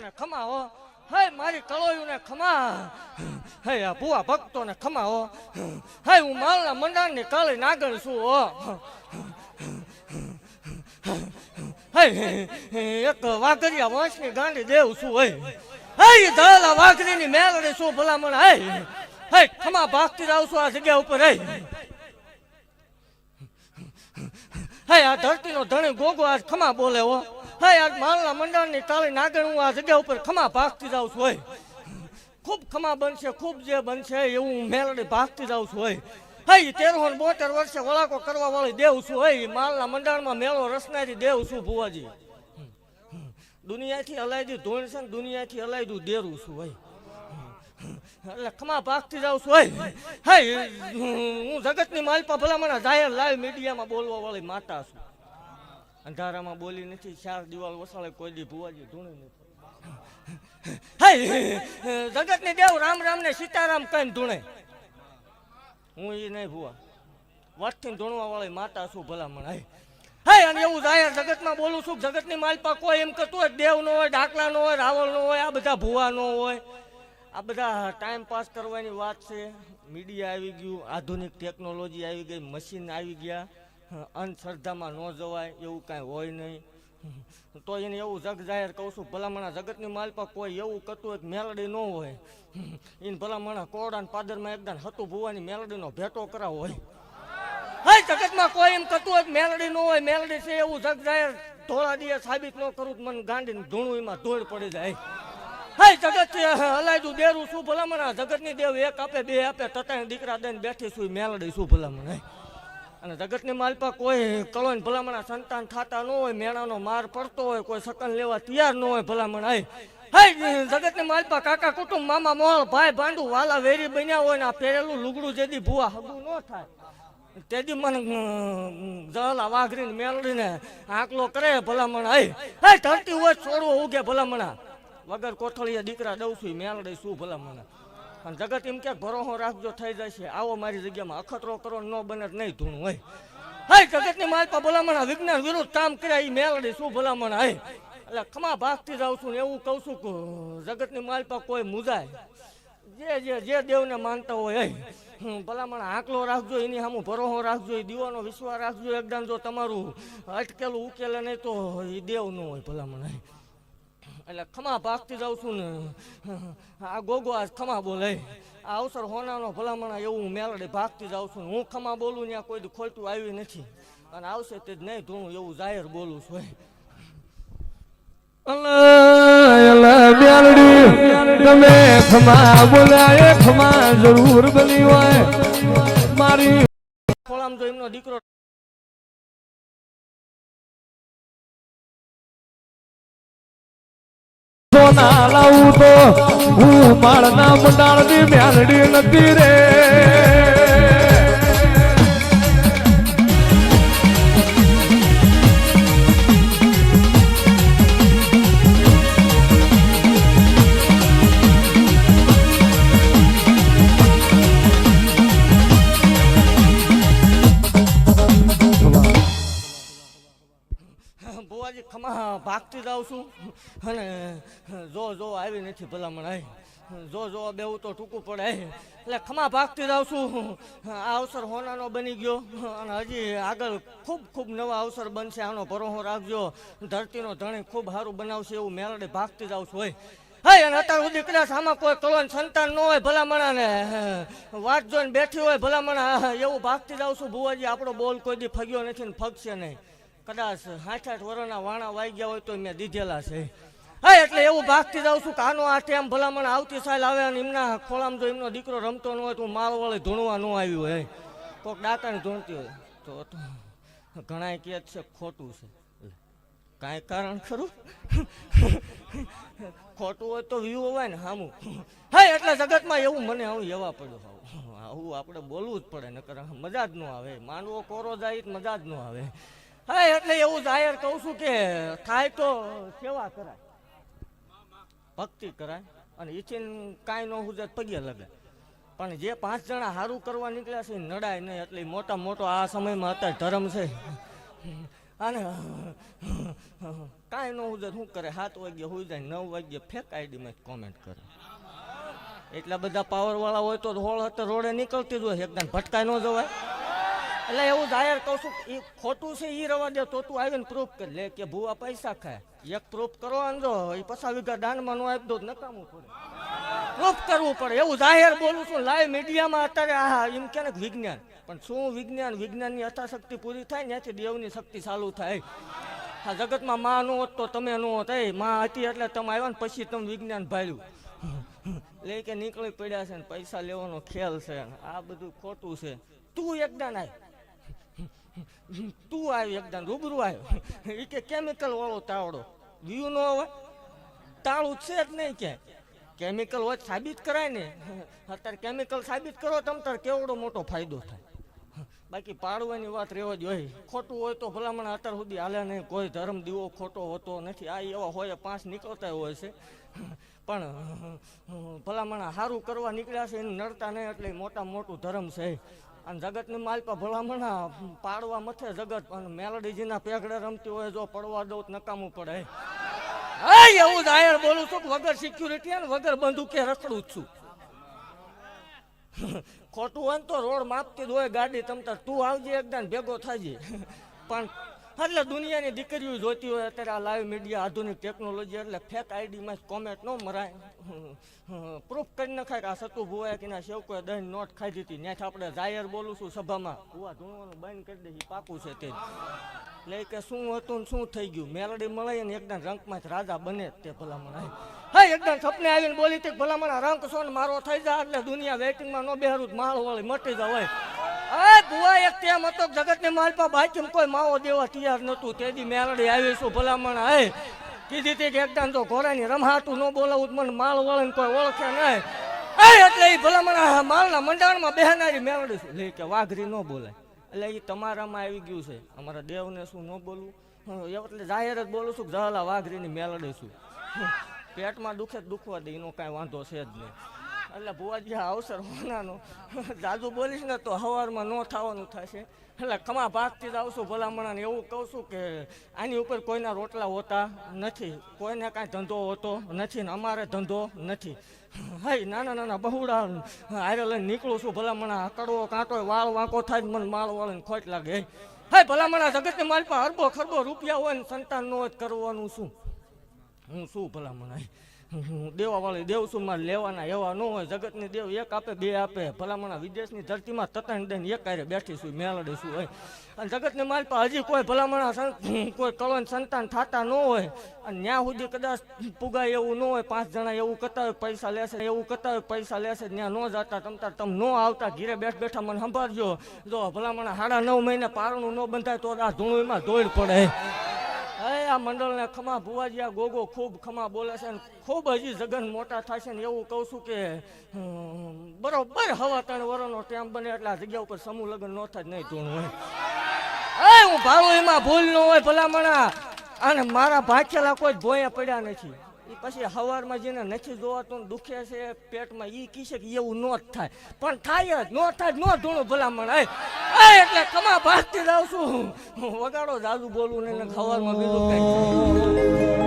ને ખમા હો, હે મારી કળોયું ને ખમા, હે આ ભુવા ભક્તો ને ખમા હો, હે હું માલના મંડાણ ની કાળી નાગણ છું હો, હે એક વાઘરિયા વંશની ગાંડી દેવ છું હે ધળા વાઘરીની મેલડી શું ભલામણ હે ખમા ભાગતી જાઉં છું આ જગ્યા ઉપર હે આ ધરતીનો ધણી ગોગો આજ ખમા બોલે હો, હે આજ માલના મંડળની કાળી નાગણ હું આ જગ્યા ઉપર ખમા ભાગતી જાઉં છું ખૂબ ખમા બનશે, ખૂબ જે બનશે એવું મેલડી ભાગતી જાઉં છું હે 1372 વર્ષે વળાકો કરવા વાળી દેવ છું હે માલના મંડળમાં મેળો રસનારી દેવ છું ભુવાજી, દુનિયાથી અલાયદી ધોણ છે ને દુનિયાથી અલાયદું દેરું છું ભાઈ, એટલે ખમા ભાગતી જાઉં છું હે હું જગતની માલપા ભલામણ જાહેર લાઈવ મીડિયામાં બોલવા વાળી માતા છું, અંધારામાં બોલી નથી, ચાર દિવાલ વસાળે કોઈ દી ભુવાજી ધૂણી નથી, જગતની દેવ રામ રામ ને સીતારામ કઈ ધૂણે, હું એ નહીં ભુવા વટથી ધૂણવા વાળી માતા છું ભલામણ હે અને એવું જાહેર જગતમાં બોલું છું, જગતની માલપા કોઈ એમ કરતું હોય દેવ નો હોય, ડાકલા નો હોય, રાવળ નો હોય, આ બધા ભુવા નો હોય, આ બધા ટાઈમ પાસ કરવાની વાત છે, મીડિયા આવી ગયું, આધુનિક ટેકનોલોજી આવી ગઈ, મશીન આવી ગયા, અંધશ્રદ્ધામાં ન જવાય એવું કાંઈ હોય નહીં, તો એને એવું જગ જાહેર કહું છું ભલામણા જગતની માલપા કોઈ એવું કરતું હોય મેલડી ન હોય, એને ભલામણા કોરડા પાદરમાં એકદમ હતું ભુવાની મેલડીનો ભેટો કરાવો હોય, હે જગતમાં કોઈ એમ કરતું હોય મેલડી ન હોય, મેલડી છે એવું જગ જાહેર ધોળા દિયે સાબિત ન કરું મને ગાંડીને ધૂણું એમાં ધોળ પડી જાય, હે જગત હલાયદું દેરું શું ભલામણા જગતની દેવ એક આપે બે આપે તતાય દીકરા દઈને બેઠી છું મેલડી શું ભલામણ અને જગતની માલપા કોઈ કળો ભલામણા સંતાન થતા ન હોય, મેળાનો માર પડતો હોય, કોઈ સકન લેવા તૈયાર ન હોય ભલામણ હે જગતની માલપા કાકા કુટુંબ મામા મોહલ ભાઈ ભાંડુ વાલા વેરી બન્યા હોય ને આ પહેરેલું લુગડું જેદી ભૂવા હગું ન થાય તેદી મને જલા વાઘરીને મેળડીને આંકલો કરે ભલામણ હે ધરતી હોય છોડવો ઉગે ભલામણા વગર કોથળીએ દીકરા દઉં છું મેળડી શું ભલામણા, અને જગત એમ ક્યાંક ભરોસો રાખજો થઈ જશે, આવો મારી જગ્યામાં અખતરો કરો ન બને નહીં ધૂણું હોય, જગતની માલપા ભલામણા વિજ્ઞાન વિરુદ્ધ કામ કર્યા એ મેળડી શું ભલામણ એટલે ખમા ભાગતી જાઉં છું ને એવું કહું છું કે જગતની માલપા કોઈ મુજાય જે દેવને માનતા હોય ભલામણ આંકલો રાખજો, એની સામું ભરોસો રાખજો, એ દીવાનો વિશ્વાસ રાખજો, એકદમ જો તમારું અટકેલું ઉકેલે નહીં તો એ દેવ ન હોય ભલામણ એટલે ખમા ભાગતી જાઉં છું ને આ ગોગો આજ ખમા બોલે આ અવસર હોનાનો ભલામણા એવું મેલડે ભાગતી જાઉં છું, હું ખમા બોલું ત્યાં કોઈ ખોટું આવી નથી અને આવશે તે જ નહીં ધૂણું એવું જાહેર બોલું છું તમે ખમા બોલાય ખમા જરૂર બની હોય મારી ખોળામ જો એમનો દીકરો સોના લાવું તો હું માળના મંડાળની મેલડી નથી રે ભુવાજી ખમા ભાગતી જાઉં છું અને જો આવી નથી ભલામણ જો બેવું તો ટૂંકું પડે એટલે ખમા ભાગતી જાઉં છું, આ અવસર હોનાનો બની ગયો અને હજી આગળ ખૂબ નવા અવસર બનશે, આનો ભરોસો રાખજો, ધરતીનો ધણી ખૂબ સારું બનાવશે એવું મેલડે ભાગતી જાઉં છું અને અત્યાર સુધી કદાચ આમાં કોઈ કલોન સંતાન ન હોય ભલામણા ને વાત જોઈને બેઠી હોય ભલામણા એવું ભાગતી જાઉં છું ભુવાજી આપણો બોલ કોઈ દી ફગ્યો નથી ને ફગશે નહીં, કદાચ 60 વર્ષના વાણા વાઈ ગયા હોય તો મેં દીધેલા છે એટલે એવું ભાગતી જાઉં છું કે આનો આ ટેમ ભલામણ આવતી સાલ આવે અને એમના ખોળામાં જો એમનો દીકરો રમતો ન હોય તો મારો વળે ધૂણવા ન આવ્યું હોય, કોઈક ડાકાને ધૂણતી હોય તો ઘણા કહે છે ખોટું છે, કાંઈ કારણ ખરું ખોટું હોય તો વ્યૂ હોય ને સામું એટલે જગતમાં એવું મને આવું એવા પડ્યું આવું આપણે બોલવું જ પડે નકર મજા જ ન આવે, માનવો કોરો જાય મજા જ ન આવે એટલે એવું જાહેર કહું છું કે થાય તો સેવા કરાય, ભક્તિ કરાય અને ઈચ્છીને કાંઈ ન હુજે પગે લગે, પણ જે 5 જણા સારું કરવા નીકળ્યા છે નડાય નહીં, એટલે મોટા મોટો આ સમયમાં અત્યારે ધર્મ છે અને કાંઈ ન ઉજે શું કરે 7 વાગ્યે હોઈ જાય 9 વાગ્યે ફેક આઈડીમાં કોમેન્ટ કરે. એટલા બધા પાવરવાળા હોય તો રોડે નીકળતી જ હોય, એકદમ ભટકાઈ ન જવાય. એટલે એવું જાહેર કહું છું, એ ખોટું છે એ રવા દે તો તું આવીને પ્રૂફ કરી લે કે ભૂવા પૈસા ખાય. એક પ્રૂફ કરો જો એ 50 વીઘા દાનમાં નો આપી દો નકામું પડે, પ્રૂફ કરવું પડે. એવું જાહેર બોલું છું લાઈવ મીડિયામાં. અત્યારે આ એમ કે ને વિજ્ઞાન, પણ શું વિજ્ઞાન? વિજ્ઞાનની યથાશક્તિ પૂરી થાય ત્યાંથી દેવની શક્તિ ચાલુ થાય. આ જગતમાં માં નો હોત તો તમે નો હોત. માં હતી એટલે તમે આવ્યા ને પછી તમે વિજ્ઞાન ભાળ્યું. લે કે નીકળી પડ્યા છે ને પૈસા લેવાનો ખેલ છે, આ બધું ખોટું છે. તું એકદમ આવ, તું આવ્યો એકદમ રૂબરૂ આવ્યો. એ કે કેમિકલ વાળો તાવડો વ્યૂ નો હોય, તાળું છે જ નહીં ક્યાંય. કેમિકલ હોય સાબિત કરાય ને. અત્યારે કેમિકલ સાબિત કરો તમ તાર કેવડો મોટો ફાયદો થાય. બાકી પાડવાની વાત રહેવા જ હોય. ખોટું હોય તો ભલામણ અત્યાર સુધી હાલે નહીં. કોઈ ધર્મ દીવો ખોટો હોતો નથી. આ એવા હોય 5 નીકળતા હોય છે, પણ ભલામણ સારું કરવા નીકળ્યા છે એને નડતા નહીં, એટલે મોટા મોટું ધર્મ છે. અને જગતની માલપા ભલામણ પાડવા મથે જગત, અને મેલડીજીના પેગડે રમતી હોય જો પડવા દઉં નકામું પડે. એવું જાહેર બોલું છું, વગર સિક્યુરિટી અને વગર બંદૂકે રખડું જ છું. ખોટું હોય ને તો રોડ માપતી જ હોય ગાડી, તમતાર તું આવજે એકદમ ભેગો થાજે. પણ એટલે દુનિયાની દીકરીઓ જોતી હોય અત્યારે આ લાઈવ મીડિયા આધુનિક ટેકનોલોજી, એટલે ફેક આઈડીમાં કોમેન્ટ ન મરાય. પ્રૂફ કરી નખાય કે આ સતુ ભુવાએ કે ના સેવકોએ દહીં નોટ ખાઈ દીધી. ત્યાંથી આપણે જાહેર બોલું છું સભામાં, ભુવા ધૂણવાનું બંધ કરી દે, પાકું છે તે. એટલે કે શું હતું ને શું થઈ ગયું, મેલડી મળે ને એકદમ રંકમાં રાજા બને તે ભલામણ. હા એકદમ સપને આવીને બોલી તે ભલામણ રંક છો ને મારો થઈ જાય એટલે દુનિયા વેટિંગમાં ન બેહરું, માળ વાળી મટી જાય. ભુવા એક તેમ હતો જગતની માલપા બાકી કોઈ માવો દેવા તૈયાર નતું. તેથી મેલડી આવીશું ભલામણ. કીધી હતી કે એકદમ તો ઘોડાની રમહાતું ન બોલાવું મને માળ વાળીને કોઈ ઓળખે નહીં. એટલે એ ભલામણ માળના મંડાણમાં બેહનારી મેલડી છું. લે કે વાઘરી ન બોલાય. એટલે એ તમારામાં આવી ગયું છે. અમારા દેવને શું ન બોલવું, એટલે જાહેર જ બોલું છું કે જહલા વાઘરીની મેલડી છું. પેટમાં દુખે દુખવા દે, એનો કાંઈ વાંધો છે જ નહીં. એટલે ભુવાજી અવસર હોનાનો જાજુ બોલીશ ને તો સવારમાં ન થવાનું થશે. એટલે ખમા ભાગથી જ આવશું ભલામણાને. એવું કહું છું કે આની ઉપર કોઈના રોટલા હોતા નથી, કોઈને કાંઈ ધંધો હોતો નથી ને અમારે ધંધો નથી. હાઈ નાના નાના બહુડા હારે લઈને નીકળું છું ભલામણા. કડવો કાંટો વાળ વાંકો થાય મને માળ વાળીને ખોટ લાગે. હાઈ ભલામણા જગતની માલ પર અરબો ખરબો રૂપિયા હોય ને સંતાન નો જ કરવાનું શું? હું શું ભલામણા દેવા વાળી દેવ છું, મારે લેવાના એવા ન હોય. જગતની દેવ એક આપે બે આપે. ભલામણા વિદેશની ધરતીમાં તતાણ દઈને એક કારે બેઠી છું, મેલડી છું હોય. અને જગતની માલ પર હજી કોઈ ભલામણા કોઈ કળન સંતાન થતા ન હોય. અને ત્યાં સુધી કદાચ પુગાય એવું ન હોય. 5 જણા એવું કરતા હોય પૈસા લેશે, એવું કરતા હોય પૈસા લેશે, ત્યાં ન જતા તમતાર તમે ન આવતા ઘીરે બેઠા મને સંભાળજો. જો ભલામણા 9.5 મહિને પારણું ન બંધાય તો આ ધૂણુમાં દોડ પડે. આ મંડળને ખમા ભુવાજી આ ગોગો ખૂબ ખમા બોલે છે, ખૂબ હજી જગન મોટા થાય છે ને. એવું કહું છું કે બરોબર 3.25 વર્ષનો ટાઈમ બને એટલે આ જગ્યા ઉપર સમૂહ લગ્ન ન થાય નહીં ધૂણું હોય. હું ભાડું એમાં ભૂલ ન હોય ભલામણા. અને મારા ભાખેલા કોઈ ભોયા પડ્યા નથી. એ પછી સવારમાં જેને નથી જોવાતું દુખે છે પેટમાં, એ કીશે કે એવું ન જ થાય, પણ થાય જ ન થાય ન ધૂણું ભલામણ. એટલે ખમા ભાગતી જાઉં છું. વગાડો જાદુ બોલું ને સવારમાં બીજું કઈ.